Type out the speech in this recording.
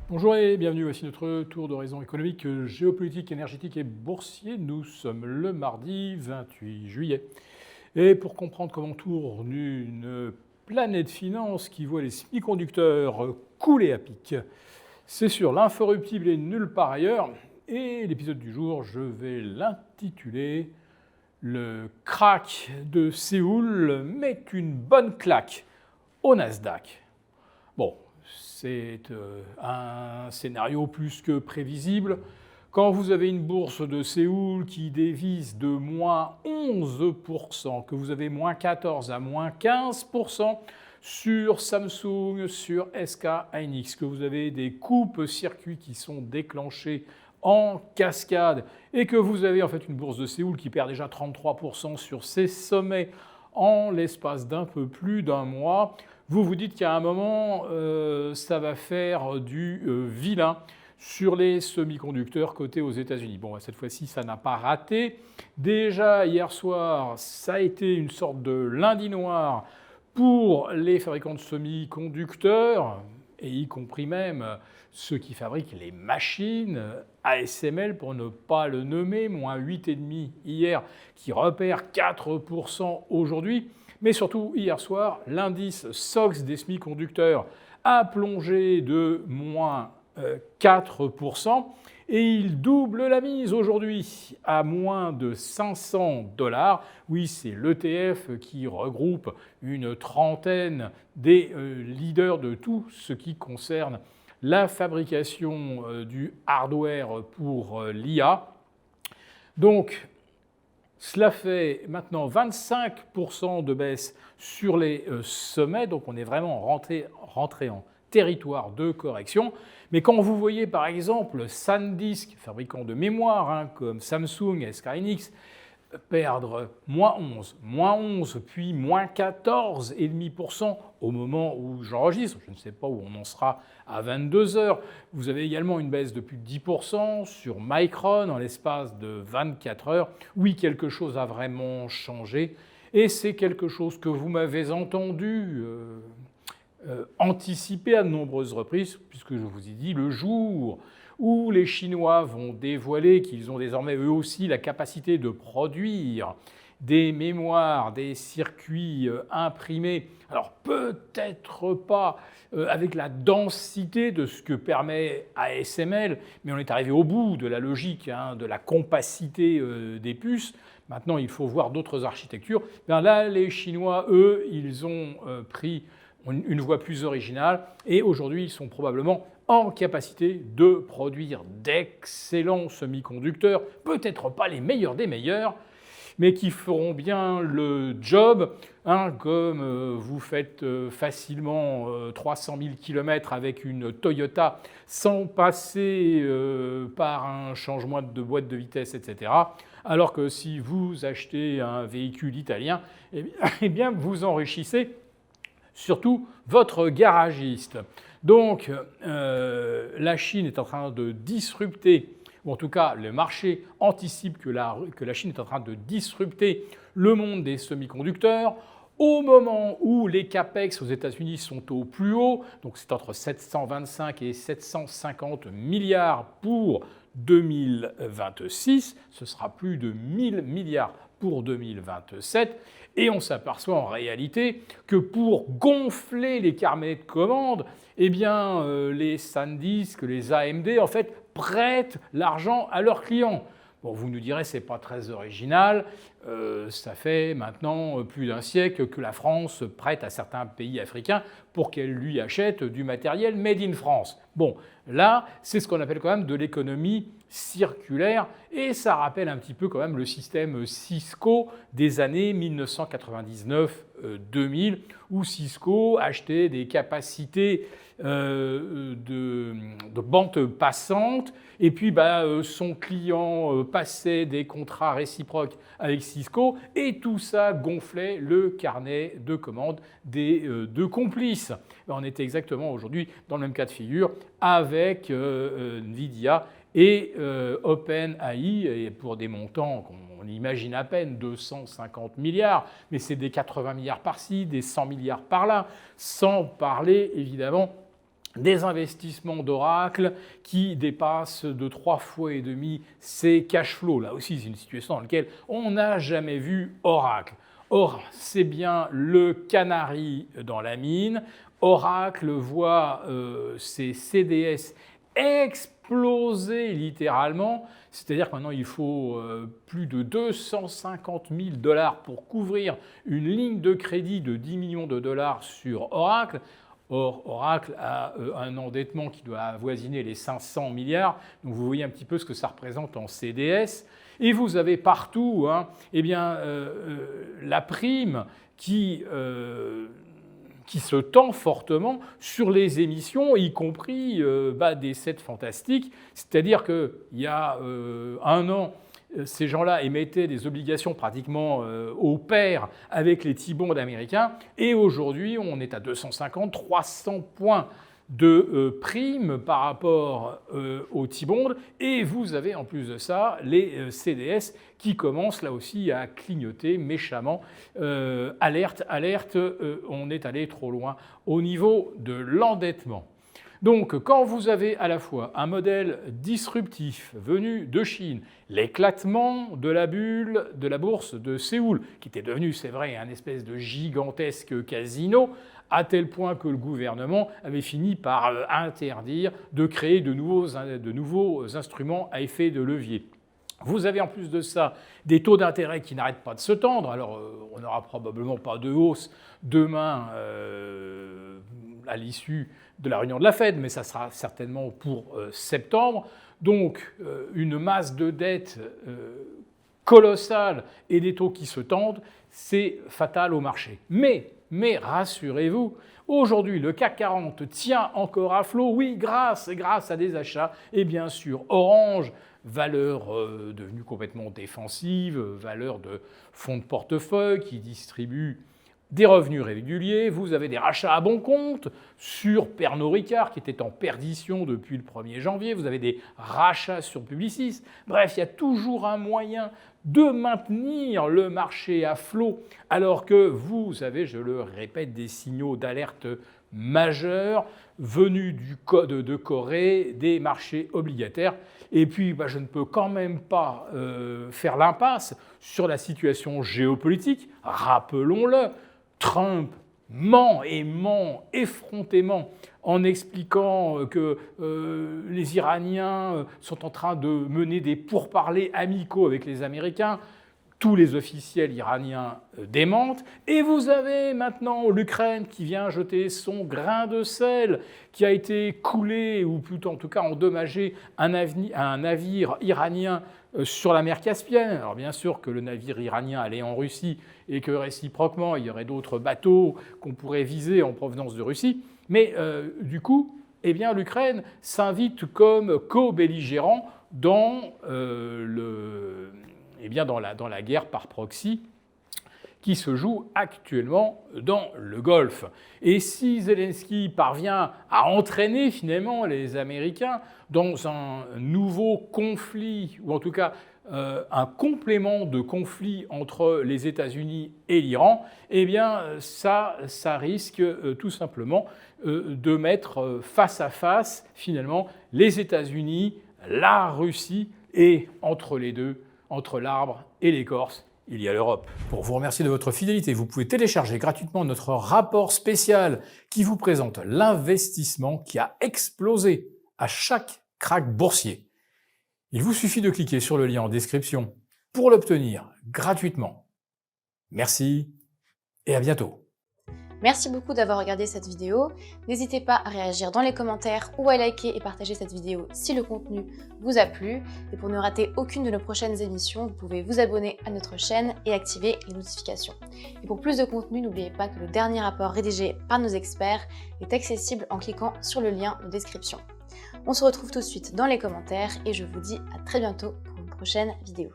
Bonjour et bienvenue, voici notre tour d'horizon économique, géopolitique, énergétique et boursier. Nous sommes le mardi 28 juillet. Et pour comprendre comment tourne une planète finance qui voit les semi-conducteurs couler à pic, c'est sur l'inforruptible et nulle part ailleurs. Et l'épisode du jour, je vais l'intituler Le crack de Séoul met une bonne claque au Nasdaq. Bon, c'est un scénario plus que prévisible. Quand vous avez une bourse de Séoul qui dévisse de moins 11%, que vous avez moins 14 à moins 15% sur Samsung, sur SK Hynix, que vous avez des coupes-circuits qui sont déclenchés en cascade et que vous avez en fait une bourse de Séoul qui perd déjà 33% sur ses sommets en l'espace d'un peu plus d'un mois, vous vous dites qu'à un moment, ça va faire du vilain sur les semi-conducteurs cotés aux États-Unis. Bon, cette fois-ci, ça n'a pas raté. Déjà, hier soir, ça a été une sorte de lundi noir pour les fabricants de semi-conducteurs, et y compris même ceux qui fabriquent les machines, ASML pour ne pas le nommer, moins 8,5 hier, qui repère 4% aujourd'hui. Mais surtout, hier soir, l'indice SOX des semi-conducteurs a plongé de moins 4%. Et il double la mise aujourd'hui à moins de 500$. Oui, c'est l'ETF qui regroupe une trentaine des leaders de tout ce qui concerne la fabrication du hardware pour l'IA. Donc, cela fait maintenant 25% de baisse sur les sommets, donc on est vraiment rentré en territoire de correction. Mais quand vous voyez par exemple SanDisk, fabricant de mémoire comme Samsung, SK Hynix, perdre moins 11, puis moins 14,5% au moment où j'enregistre. Je ne sais pas où on en sera à 22 heures. Vous avez également une baisse de plus de 10% sur Micron en l'espace de 24 heures. Oui, quelque chose a vraiment changé. Et c'est quelque chose que vous m'avez entendu anticiper à de nombreuses reprises, puisque je vous ai dit le jour où les Chinois vont dévoiler qu'ils ont désormais eux aussi la capacité de produire des mémoires, des circuits imprimés, alors peut-être pas avec la densité de ce que permet ASML, mais on est arrivé au bout de la logique, de la compacité des puces. Maintenant, il faut voir d'autres architectures. Bien là, les Chinois, eux, ils ont pris une voie plus originale et aujourd'hui, ils sont probablement en capacité de produire d'excellents semi-conducteurs, peut-être pas les meilleurs des meilleurs, mais qui feront bien le job, comme vous faites facilement 300 000 km avec une Toyota sans passer par un changement de boîte de vitesse, etc. Alors que si vous achetez un véhicule italien, eh bien vous enrichissez surtout votre garagiste. Donc, la Chine est en train de disrupter, ou en tout cas le marché anticipe que la Chine est en train de disrupter le monde des semi-conducteurs. Au moment où les capex aux États-Unis sont au plus haut, donc c'est entre 725 et 750 milliards pour 2026, ce sera plus de 1000 milliards pour 2027, et on s'aperçoit en réalité que pour gonfler les carnets de commandes, eh bien, les SanDisk, les AMD, en fait, prêtent l'argent à leurs clients. Bon, vous nous direz, c'est pas très original. Ça fait maintenant plus d'un siècle que la France prête à certains pays africains pour qu'elles lui achètent du matériel made in France. Bon, là, c'est ce qu'on appelle quand même de l'économie circulaire et ça rappelle un petit peu quand même le système Cisco des années 1999-2000 où Cisco achetait des capacités de bande passante et puis son client passait des contrats réciproques avec Cisco et tout ça gonflait le carnet de commandes des deux complices. On était exactement aujourd'hui dans le même cas de figure avec Nvidia et OpenAI, et pour des montants qu'on imagine à peine, 250 milliards, mais c'est des 80 milliards par-ci, des 100 milliards par-là, sans parler évidemment des investissements d'Oracle qui dépassent de 3,5 fois ses cash flows. Là aussi, c'est une situation dans laquelle on n'a jamais vu Oracle. Or, c'est bien le canari dans la mine. Oracle voit ses CDS exploser littéralement, c'est-à-dire que maintenant il faut plus de 250 000 $ pour couvrir une ligne de crédit de 10 millions de dollars sur Oracle. Or, Oracle a un endettement qui doit avoisiner les 500 milliards, donc vous voyez un petit peu ce que ça représente en CDS. Et vous avez partout la prime qui se tend fortement sur les émissions, y compris des 7 fantastiques. C'est-à-dire qu'il y a 1 an, ces gens-là émettaient des obligations pratiquement au pair avec les T-bonds américains. Et aujourd'hui, on est à 250, 300 points de prime par rapport aux T-bonds. Et vous avez en plus de ça les CDS qui commencent là aussi à clignoter méchamment. Alerte, alerte, on est allé trop loin au niveau de l'endettement. Donc, quand vous avez à la fois un modèle disruptif venu de Chine, l'éclatement de la bulle de la bourse de Séoul, qui était devenu, c'est vrai, un espèce de gigantesque casino, à tel point que le gouvernement avait fini par interdire de créer de nouveaux instruments à effet de levier. Vous avez en plus de ça des taux d'intérêt qui n'arrêtent pas de se tendre. Alors, on n'aura probablement pas de hausse demain à l'issue de la réunion de la Fed, mais ça sera certainement pour septembre. Donc, une masse de dette colossale et des taux qui se tendent, c'est fatal au marché. Mais rassurez-vous, aujourd'hui, le CAC 40 tient encore à flot, oui, grâce à des achats, et bien sûr, Orange, valeur devenue complètement défensive, valeur de fonds de portefeuille qui distribue des revenus réguliers, vous avez des rachats à bon compte sur Pernod Ricard qui était en perdition depuis le 1er janvier, vous avez des rachats sur Publicis. Bref, il y a toujours un moyen de maintenir le marché à flot alors que vous avez, je le répète, des signaux d'alerte majeurs venus de Corée, des marchés obligataires. Et puis, je ne peux quand même pas faire l'impasse sur la situation géopolitique. Rappelons-le, Trump ment effrontément en expliquant que les Iraniens sont en train de mener des pourparlers amicaux avec les Américains. Tous les officiels iraniens démentent. Et vous avez maintenant l'Ukraine qui vient jeter son grain de sel, qui a été coulé, ou plutôt en tout cas endommagé, un navire iranien sur la mer Caspienne. Alors bien sûr que le navire iranien allait en Russie et que réciproquement, il y aurait d'autres bateaux qu'on pourrait viser en provenance de Russie. Mais du coup, l'Ukraine s'invite comme co-belligérant dans dans la guerre par proxy qui se joue actuellement dans le Golfe. Et si Zelensky parvient à entraîner finalement les Américains dans un nouveau conflit, ou en tout cas un complément de conflit entre les États-Unis et l'Iran, ça risque tout simplement de mettre face à face finalement les États-Unis, la Russie, et entre les deux, entre l'arbre et l'écorce, il y a l'Europe. Pour vous remercier de votre fidélité, vous pouvez télécharger gratuitement notre rapport spécial qui vous présente l'investissement qui a explosé à chaque krach boursier. Il vous suffit de cliquer sur le lien en description pour l'obtenir gratuitement. Merci et à bientôt. Merci beaucoup d'avoir regardé cette vidéo. N'hésitez pas à réagir dans les commentaires ou à liker et partager cette vidéo si le contenu vous a plu. Et pour ne rater aucune de nos prochaines émissions, vous pouvez vous abonner à notre chaîne et activer les notifications. Et pour plus de contenu, n'oubliez pas que le dernier rapport rédigé par nos experts est accessible en cliquant sur le lien de description. On se retrouve tout de suite dans les commentaires et je vous dis à très bientôt pour une prochaine vidéo.